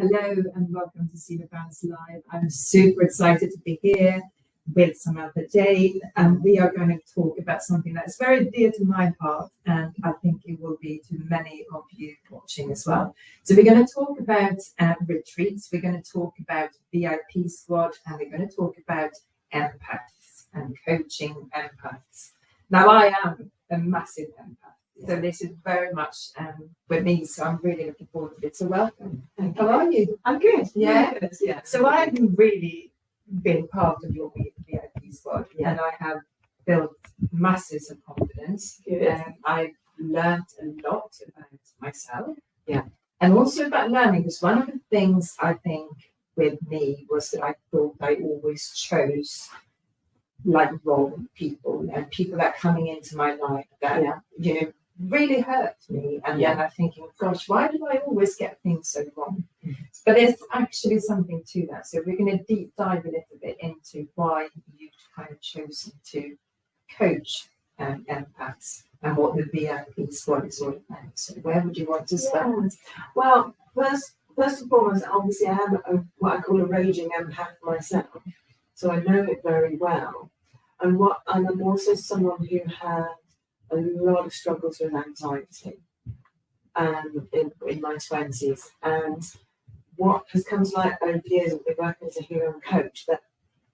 Hello and welcome to SeeNoBounds Live. I'm super excited to be here with Samantha Jayne, and we are going to talk about something that's very dear to my heart, and I think it will be to many of you watching as well. So we're going to talk about retreats, we're going to talk about VIP Squad, and we're going to talk about empaths and coaching empaths. Now, I am a massive empath. So this is very much with me, so I'm really looking forward to it. So welcome. How are you? I'm good. Yeah. Yeah. So I've really been part of your VIP Squad, and I have built masses of confidence. I've learned a lot about myself. Yeah. And also about learning, because one of the things I think with me was that I thought I always chose like wrong people and people that are coming into my life that really hurt me, and then I'm thinking, gosh, why do I always get things so wrong? But there's actually something to that, so we're going to deep dive a little bit into why you've kind of chosen to coach empaths and what the VIP Squad is all about. So where would you want to start? Well, first and foremost, obviously I am what I call a raging empath myself, so I know it very well, and I'm also someone who had a lot of struggles with anxiety in my 20s, and what has come to light over the years of me working as a hero and coach, that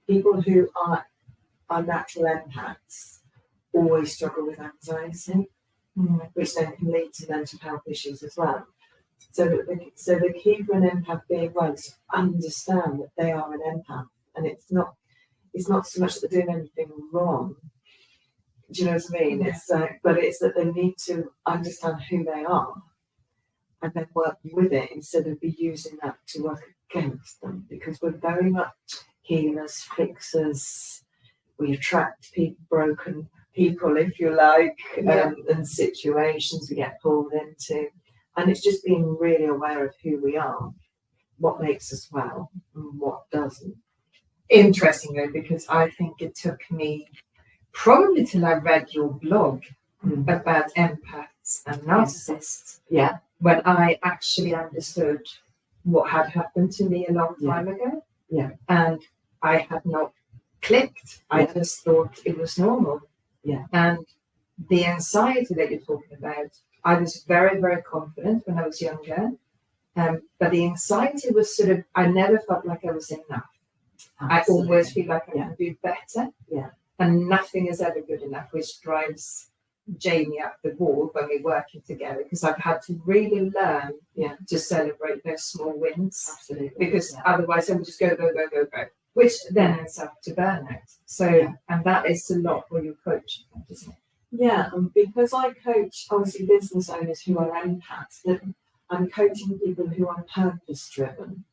people who are natural empaths always struggle with anxiety, which then can lead to mental health issues as well. So the key for an empath being well is to understand that they are an empath, and it's not so much that they're doing anything wrong. Do you know what I mean? Yeah. It's but it's that they need to understand who they are and then work with it instead of be using that to work against them, because we're very much healers, fixers. We attract broken people, if you like, and situations we get pulled into. And it's just being really aware of who we are, what makes us well and what doesn't. Interesting though, because I think it took me probably till I read your blog about empaths and narcissists, when I actually understood what had happened to me a long time ago. Yeah. And I had not clicked. I just thought it was normal. Yeah. And the anxiety that you're talking about, I was very, very confident when I was younger. But the anxiety was sort of, I never felt like I was enough. Absolutely. I always feel like I can do better. Yeah. And nothing is ever good enough, which drives Jamie up the wall when we're working together, because I've had to really learn to celebrate those small wins. Absolutely. Because otherwise I would just go, which then ends up to burnout. So, and that is a lot for your coach, isn't it? Yeah, and because I coach obviously business owners who are empaths, that I'm coaching people who are purpose driven.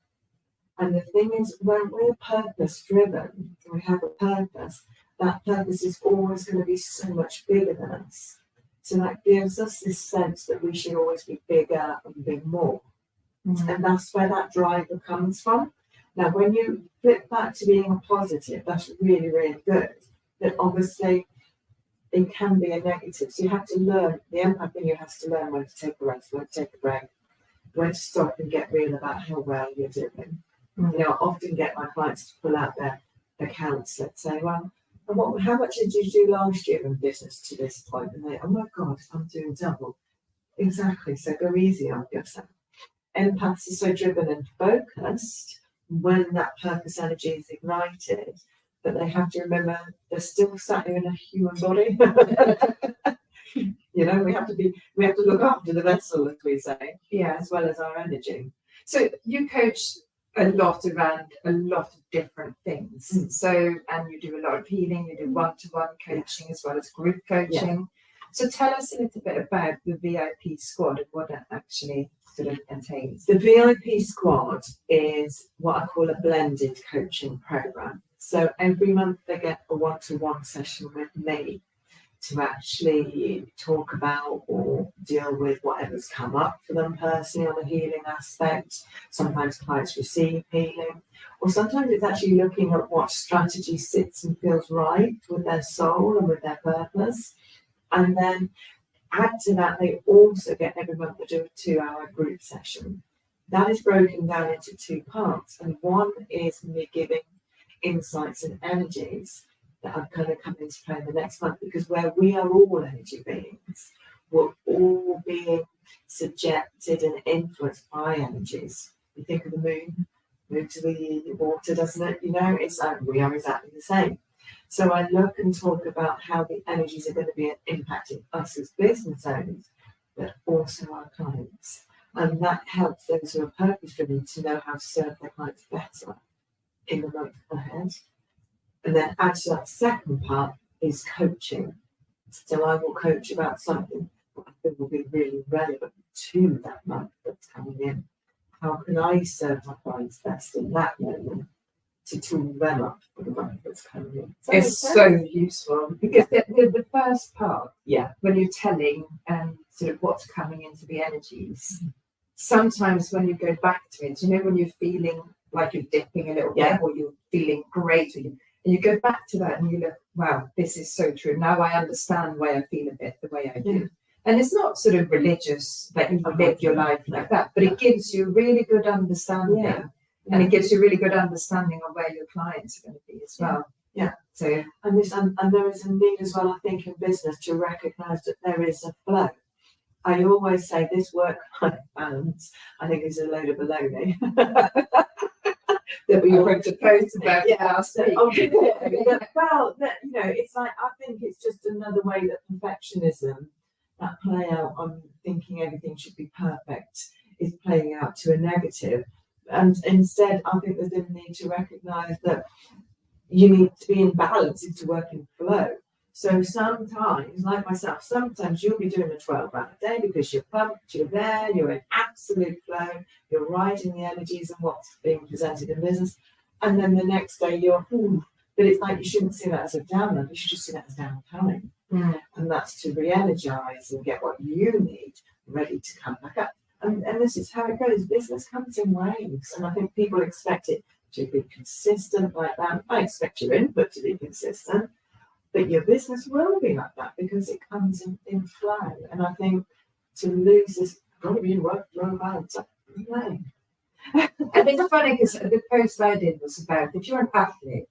And the thing is, when we're purpose driven, we have a purpose, that purpose is always going to be so much bigger than us. So that gives us this sense that we should always be bigger and be more. And that's where that driver comes from. Now, when you flip back to being a positive, that's really, really good. But obviously, it can be a negative. So you have to learn, the empath in you has to learn when to take a rest, when to take a break, when to stop and get real about how well you're doing. You know, I often get my clients to pull out their accounts, let's say, well, how much did you do last year in business to this point? And they, oh my God, I'm doing double. Exactly, so go easy on yourself. Empaths are so driven and focused when that purpose energy is ignited, but they have to remember they're still sat here in a human body. You know, we have to look after the vessel, as we say, as well as our energy. So you coach a lot around a lot of different things. So, and you do a lot of healing, you do one-to-one coaching as well as group coaching. So tell us a little bit about the VIP Squad and what that actually sort of entails. The VIP Squad is what I call a blended coaching program. So every month they get a one-to-one session with me to actually talk about or deal with whatever's come up for them personally on a healing aspect. Sometimes clients receive healing, or sometimes it's actually looking at what strategy sits and feels right with their soul and with their purpose. And then add to that, they also get every month to do a 2-hour group session that is broken down into two parts. And one is me giving insights and energies that are going to come into play in the next month, because where we are all energy beings, we're all being subjected and influenced by energies. You think of the moon, move to the water, doesn't it? You know, it's like we are exactly the same. So I look and talk about how the energies are going to be impacting us as business owners, but also our clients. And that helps those who are purpose-driven to know how to serve their clients better in the month ahead. And then add to that second part is coaching. So I will coach about something that I think will be really relevant to that month that's coming in. How can I serve my clients best in that moment to tool them up for the month that's coming in? It's so useful, because the first part, when you're telling sort of what's coming into the energies, sometimes when you go back to it, you know, when you're feeling like you're dipping a little bit, or you're feeling great, and you go back to that and you look, wow, this is so true. Now I understand why I feel a bit the way I do. And it's not sort of religious that you live your life like that, but it gives you really good understanding. And it gives you really good understanding of where your clients are going to be as well. So and there is a need as well, I think, in business to recognise that there is a flow. I always say this work-life balance, I think, is a load of baloney. That we wrote a post about last week. Well, you know, it's like, I think it's just another way that perfectionism, that play out on thinking everything should be perfect, is playing out to a negative. And instead, I think there's a need to recognise that you need to be in balance, to work in flow. So sometimes, like myself, sometimes you'll be doing a 12-hour day because you're pumped, you're there, you're in absolute flow, you're riding the energies and what's being presented in business. And then the next day you're, but it's like you shouldn't see that as a downer, you should just see that as downtime. And that's to re-energise and get what you need ready to come back up. And this is how it goes. Business comes in waves, and I think people expect it to be consistent like that. I expect your input to be consistent, but your business will be like that because it comes in flow. And I think to lose this, got to be work balance. No. And it's funny because the post I did was about, if you're an athlete,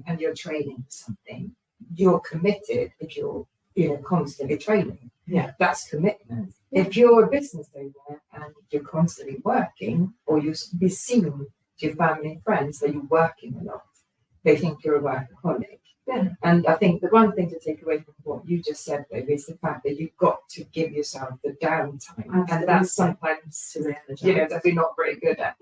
and you're training for something, you're committed if you're constantly training. That's commitment. If you're a business owner and you're constantly working, or you be seen to your family and friends that you're working a lot, they think you're a workaholic. And I think the one thing to take away from what you just said, though, is the fact that you've got to give yourself the downtime. And that's sometimes, that we're not very good at.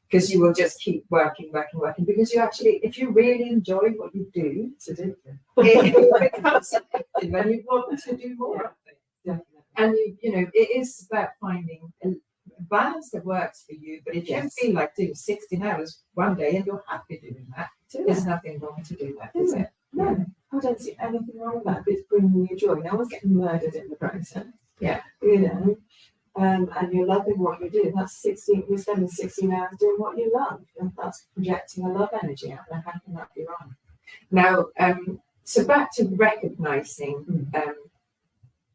Because you will just keep working, because you actually, if you really enjoy what you do, it becomes effective and you want to do more of it. And it is about finding a balance that works for you. But if you feel like doing 16 hours one day and you're happy doing that, there's nothing wrong to do that, is it? No, I don't see anything wrong with that. It's bringing you joy. No one's getting murdered in the process. And you're loving what you do. That's 16. You're spending 16 hours doing what you love, and that's projecting a love energy out there. How can that be wrong? Now, so back to recognizing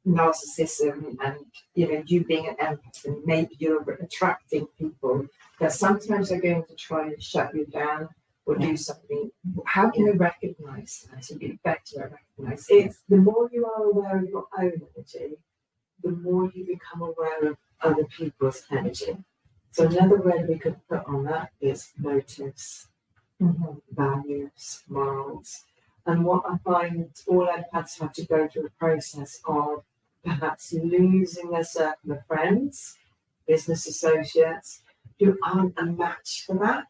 narcissism, and you being an empath, and maybe you're attracting people that sometimes are going to try and shut you down or do something. How can you recognize that to be better at recognizing it? The more you are aware of your own energy, the more you become aware of other people's energy. So another word we could put on that is motives, values, morals. And what I find all empaths have to go through a process of perhaps losing their circle of friends, business associates, who aren't a match for that,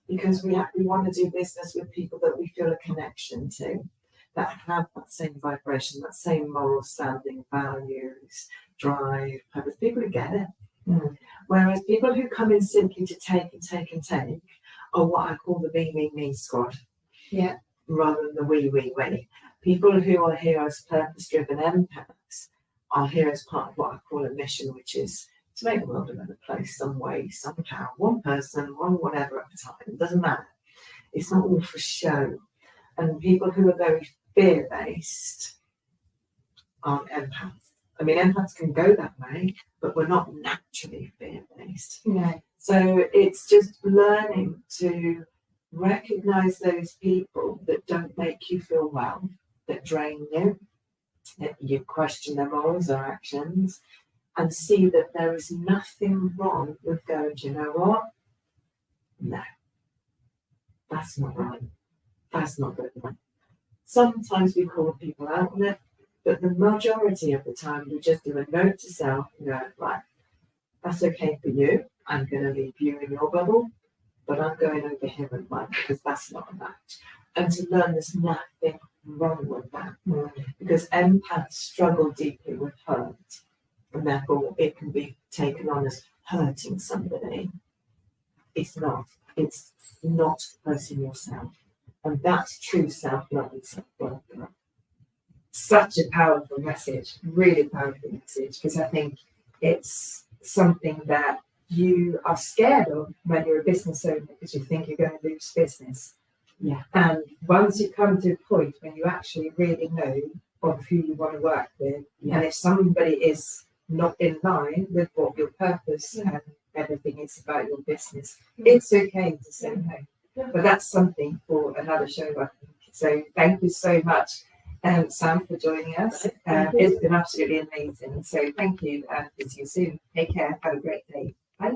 because we want to do business with people that we feel a connection to, that have that same vibration, that same moral standing, values, drive, purpose. People who get it. Whereas people who come in simply to take and take and take are what I call the me squad. Rather than the we. People who are here as purpose-driven empaths are here as part of what I call a mission, which is to make the world a better place some way, somehow. One person, one whatever at a time. It doesn't matter. It's not all for show. And people who are very fear-based aren't empaths. I mean, empaths can go that way, but we're not naturally fear-based. No. So it's just learning to recognize those people that don't make you feel well, that drain you, that you question their morals or actions, and see that there is nothing wrong with going, do you know what? No, that's not right. That's not good enough. Sometimes we call people out on it, but the majority of the time we just do a note to self and go, right, that's okay for you. I'm going to leave you in your bubble, but I'm going over here and mine because that's not a match. And to learn there's nothing wrong with that, because empaths struggle deeply with hurt, and therefore it can be taken on as hurting somebody. It's not. It's not hurting yourself. And that's true self-love and self-worth. Such a powerful message, really powerful message, because I think it's something that you are scared of when you're a business owner because you think you're going to lose business. Yeah. And once you come to a point when you actually really know of who you want to work with, and if somebody is not in line with what your purpose and everything is about your business, it's okay to say no. But that's something for another show, I think. So thank you so much, Sam, for joining us. It's been absolutely amazing. So thank you, and see you soon. Take care. Have a great day. Bye.